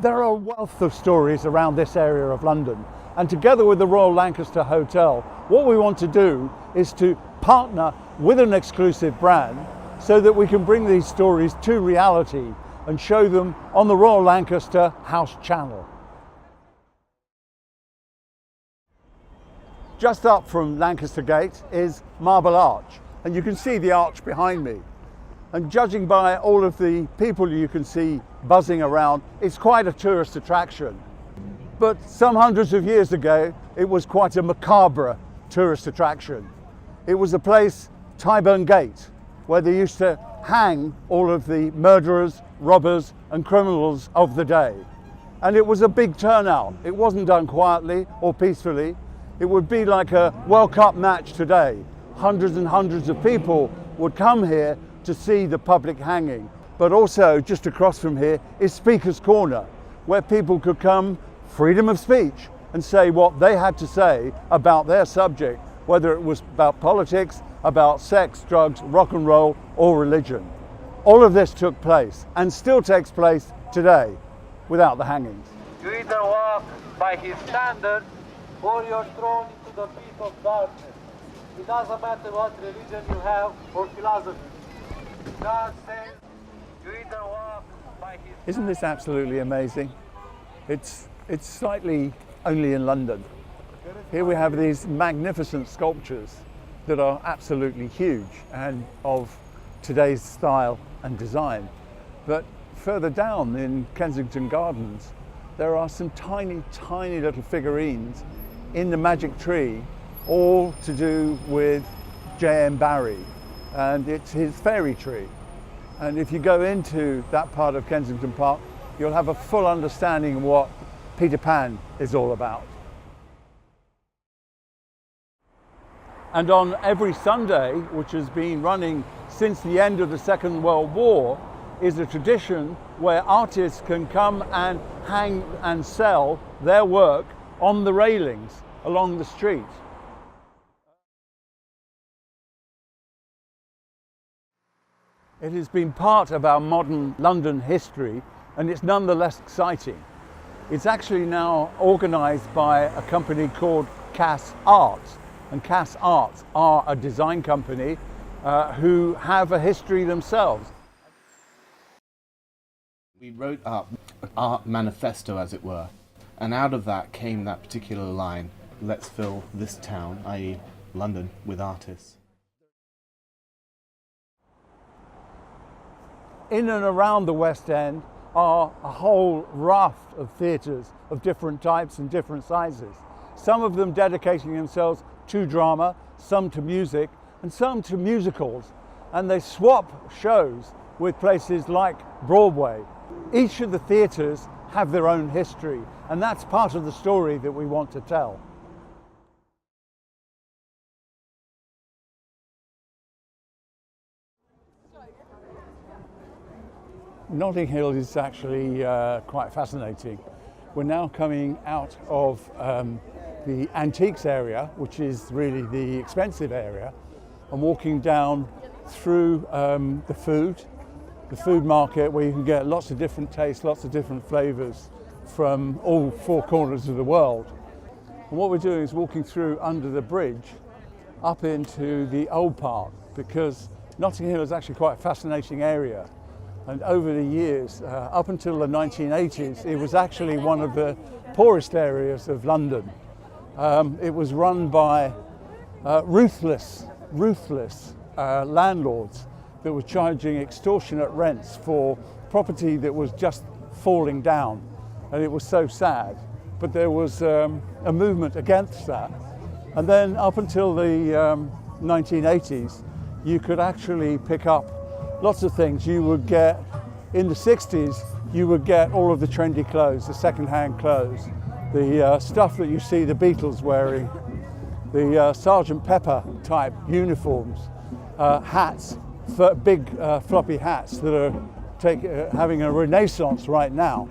There are a wealth of stories around this area of London, and together with the Royal Lancaster Hotel, what we want to do is to partner with an exclusive brand so that we can bring these stories to reality and show them on the Royal Lancaster House channel. Just up from Lancaster Gate is Marble Arch, and you can see the arch behind me. And judging by all of the people you can see buzzing around, it's quite a tourist attraction. But some hundreds of years ago, it was quite a macabre tourist attraction. It was a place, Tyburn Gate, where they used to hang all of the murderers, robbers and criminals of the day. And it was a big turnout. It wasn't done quietly or peacefully. It would be like a World Cup match today. Hundreds and hundreds of people would come here to see the public hanging. But also just across from here is Speaker's Corner, where people could come, freedom of speech, and say what they had to say about their subject, whether it was about politics, about sex, drugs, rock and roll, or religion. All of this took place and still takes place today without the hangings. You either walk by his standard or you're thrown into the pit of darkness. It doesn't matter what religion you have or philosophy. God says you either walk by his... Isn't this absolutely amazing? It's slightly only in London. Here we have these magnificent sculptures that are absolutely huge and of today's style and design. But further down in Kensington Gardens, there are some tiny, tiny little figurines in the magic tree, all to do with J.M. Barrie, and it's his fairy tree. And if you go into that part of Kensington Park, you'll have a full understanding of what Peter Pan is all about. And on every Sunday, which has been running since the end of the Second World War, is a tradition where artists can come and hang and sell their work on the railings along the street. It has been part of our modern London history, and it's nonetheless exciting. It's actually now organised by a company called Cass Arts, and Cass Arts are a design company who have a history themselves. We wrote up an art manifesto, as it were, and out of that came that particular line, let's fill this town, i.e. London, with artists. In and around the West End are a whole raft of theatres of different types and different sizes. Some of them dedicating themselves to drama, some to music, and some to musicals. And they swap shows with places like Broadway. Each of the theatres have their own history, and that's part of the story that we want to tell. Notting Hill is actually quite fascinating. We're now coming out of the antiques area, which is really the expensive area, and walking down through the food market, where you can get lots of different tastes, lots of different flavours from all four corners of the world. And what we're doing is walking through under the bridge up into the old part, because Notting Hill is actually quite a fascinating area. And over the years, up until the 1980s, it was actually one of the poorest areas of London. It was run by ruthless landlords that were charging extortionate rents for property that was just falling down. And it was so sad. But there was a movement against that. And then up until the 1980s, you could actually pick up lots of things. You would get, in the 60s, you would get all of the trendy clothes, the second-hand clothes, the stuff that you see the Beatles wearing, the Sergeant Pepper type uniforms, hats, big floppy hats that are having a renaissance right now.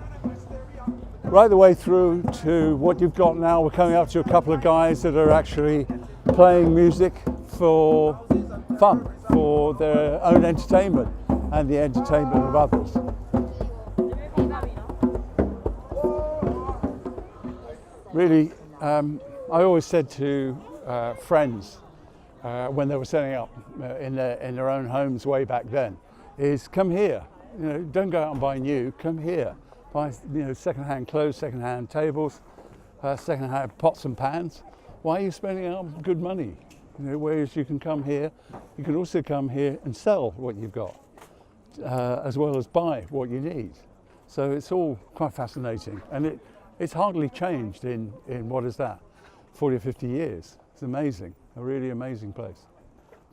Right the way through to what you've got now, we're coming up to a couple of guys that are actually playing music for fun, for their own entertainment and the entertainment of others. Really, I always said to friends when they were setting up in their own homes way back then, is come here. You know, don't go out and buy new. Come here, buy second-hand clothes, second-hand tables, second-hand pots and pans. Why are you spending out good money? You know, whereas you can come here, you can also come here and sell what you've got, as well as buy what you need. So it's all quite fascinating, and it's hardly changed in what is that, 40 or 50 years. It's amazing, a really amazing place.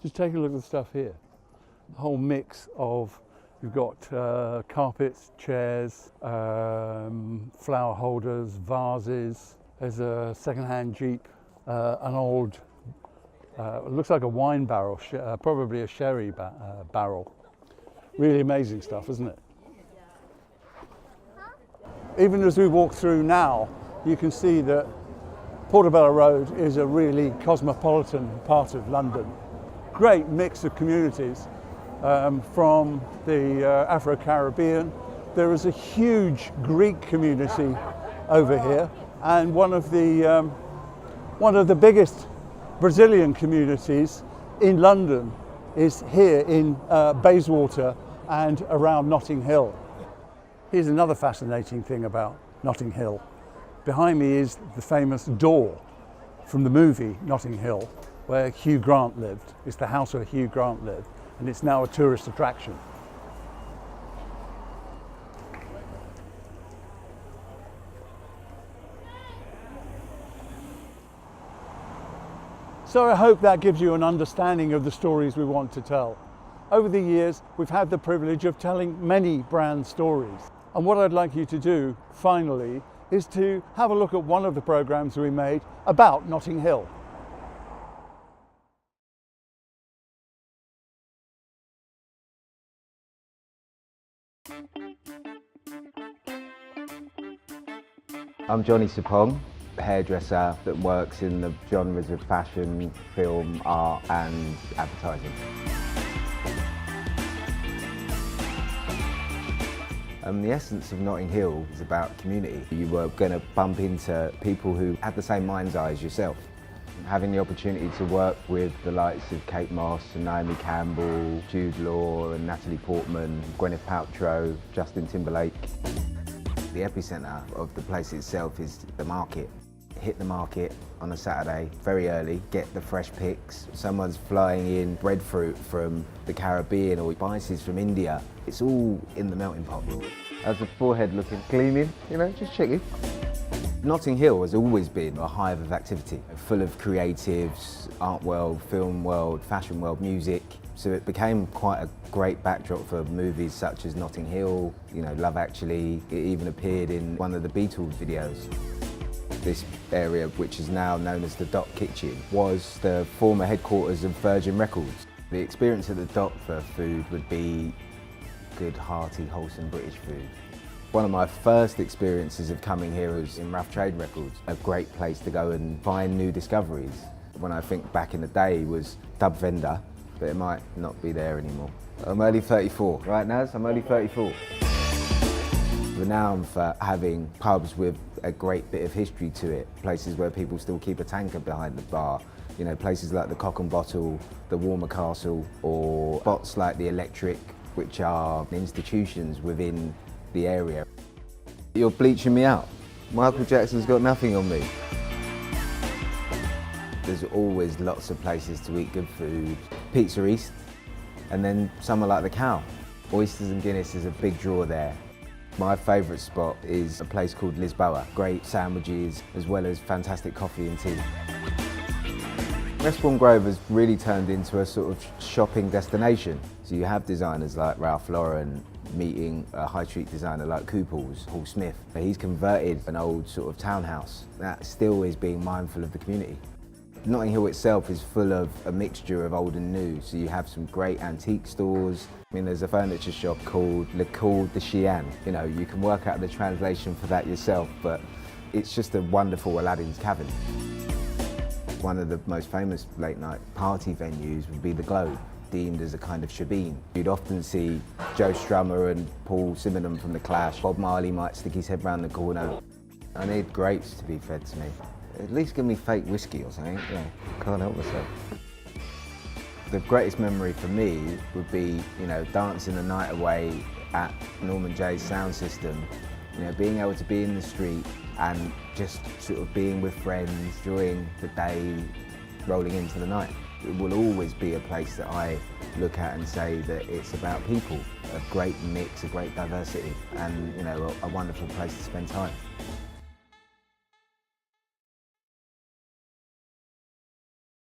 Just take a look at the stuff here. A whole mix of, you've got carpets, chairs, flower holders, vases. There's a second-hand Jeep, an old, it looks like a wine barrel, probably a sherry barrel. Really amazing stuff, isn't it? Even as we walk through now, you can see that Portobello Road is a really cosmopolitan part of London. Great mix of communities from the Afro-Caribbean. There is a huge Greek community over here, and one of the biggest Brazilian communities in London is here in Bayswater and around Notting Hill. Here's another fascinating thing about Notting Hill. Behind me is the famous door from the movie Notting Hill, where Hugh Grant lived. It's the house where Hugh Grant lived, and it's now a tourist attraction. So I hope that gives you an understanding of the stories we want to tell. Over the years, we've had the privilege of telling many brand stories. And what I'd like you to do, finally, is to have a look at one of the programs we made about Notting Hill. I'm Johnny Sapong, hairdresser that works in the genres of fashion, film, art and advertising. The essence of Notting Hill is about community. You were going to bump into people who had the same mind's eye as yourself. Having the opportunity to work with the likes of Kate Moss and Naomi Campbell, Jude Law and Natalie Portman, Gwyneth Paltrow, Justin Timberlake. The epicentre of the place itself is the market. Hit the market on a Saturday very early, get the fresh picks. Someone's flying in breadfruit from the Caribbean or spices from India. It's all in the melting pot. How's the forehead looking? Gleaming, you know, just checking. Notting Hill has always been a hive of activity, full of creatives, art world, film world, fashion world, music. So it became quite a great backdrop for movies such as Notting Hill, you know, Love Actually. It even appeared in one of the Beatles videos. This area, which is now known as the Dock Kitchen, was the former headquarters of Virgin Records. The experience at the Dock for food would be good, hearty, wholesome British food. One of my first experiences of coming here was in Rough Trade Records, a great place to go and find new discoveries. When I think back in the day was Dub Vendor, but it might not be there anymore. I'm only 34, right Naz? I'm only 34. Renowned for having pubs with a great bit of history to it, places where people still keep a tanker behind the bar. You know, places like the Cock and Bottle, the Warmer Castle, or spots like the Electric, which are institutions within the area. You're bleaching me out. Michael Jackson's got nothing on me. There's always lots of places to eat good food. Pizza East, and then somewhere like the Cow. Oysters and Guinness is a big draw there. My favourite spot is a place called Lisboa. Great sandwiches, as well as fantastic coffee and tea. Westbourne Grove has really turned into a sort of shopping destination. So you have designers like Ralph Lauren meeting a high street designer like Couples, Paul Smith. He's converted an old sort of townhouse that still is being mindful of the community. Notting Hill itself is full of a mixture of old and new, so you have some great antique stores. I mean, there's a furniture shop called Le Cour de Chien. You know, you can work out the translation for that yourself, but it's just a wonderful Aladdin's Cavern. One of the most famous late night party venues would be the Globe, deemed as a kind of shebeen. You'd often see Joe Strummer and Paul Simonon from The Clash. Bob Marley might stick his head round the corner. I need grapes to be fed to me. At least give me fake whiskey or something. Yeah, can't help myself. The greatest memory for me would be, dancing the night away at Norman Jay's sound system. Being able to be in the street and just sort of being with friends, enjoying the day, rolling into the night. It will always be a place that I look at and say that it's about people, a great mix, a great diversity, and a wonderful place to spend time.